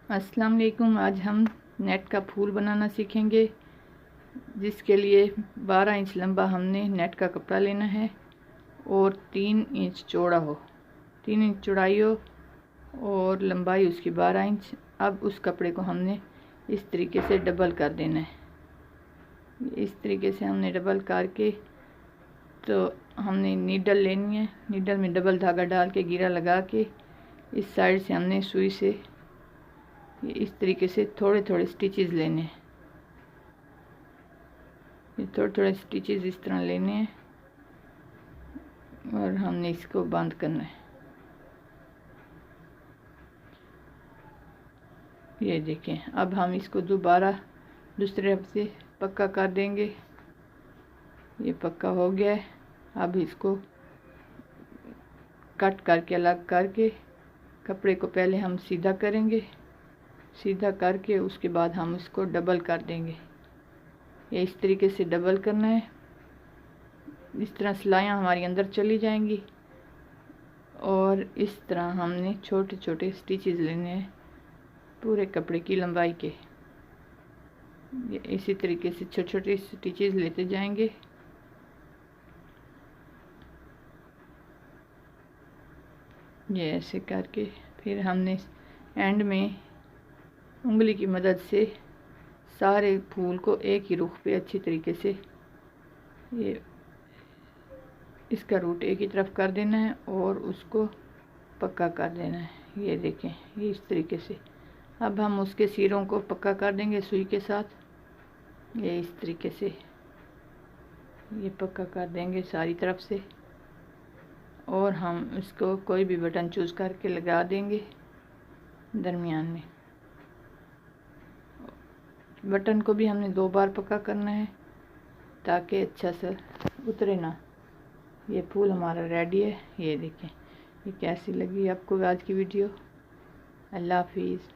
अस्सलाम वालेकुम। आज हम नेट का फूल बनाना सीखेंगे, जिसके लिए 12 इंच लंबा हमने नेट का कपड़ा लेना है और 3 इंच चौड़ा हो, 3 इंच चौड़ाई हो और लंबाई उसकी 12 इंच। अब उस कपड़े को हमने इस तरीके से डबल कर देना है। इस तरीके से हमने डबल करके तो हमने नीडल लेनी है। नीडल में डबल धागा डाल के गिरा लगा के इस साइड से हमने सुई से इस तरीके से थोड़े थोड़े स्टिचेस लेने हैं। ये थोड़े थोड़े स्टिचेस इस तरह लेने हैं और हमने इसको बंद करना है। ये देखें, अब हम इसको दोबारा दूसरे हफ से पक्का कर देंगे। ये पक्का हो गया है। अब इसको कट करके अलग करके कपड़े को पहले हम सीधा करेंगे। सीधा करके उसके बाद हम इसको डबल कर देंगे। ये इस तरीके से डबल करना है। इस तरह सिलाइयाँ हमारी अंदर चली जाएंगी और इस तरह हमने छोटे छोटे स्टिचेस लेने हैं पूरे कपड़े की लंबाई के। ये इसी तरीके से छोटे छोटे स्टिचेस लेते जाएंगे। ये ऐसे करके फिर हमने एंड में उंगली की मदद से सारे फूल को एक ही रुख पे अच्छी तरीके से ये इसका रूट एक ही तरफ कर देना है और उसको पक्का कर देना है। ये देखें, ये इस तरीके से। अब हम उसके सिरों को पक्का कर देंगे सुई के साथ। ये इस तरीके से ये पक्का कर देंगे सारी तरफ से और हम इसको कोई भी बटन चूज़ करके लगा देंगे दरमियान में। बटन को भी हमने 2 बार पक्का करना है ताकि अच्छा से उतरे ना। ये फूल हमारा रेडी है। ये देखें, ये कैसी लगी आपको आज की वीडियो। अल्लाह हाफिज़।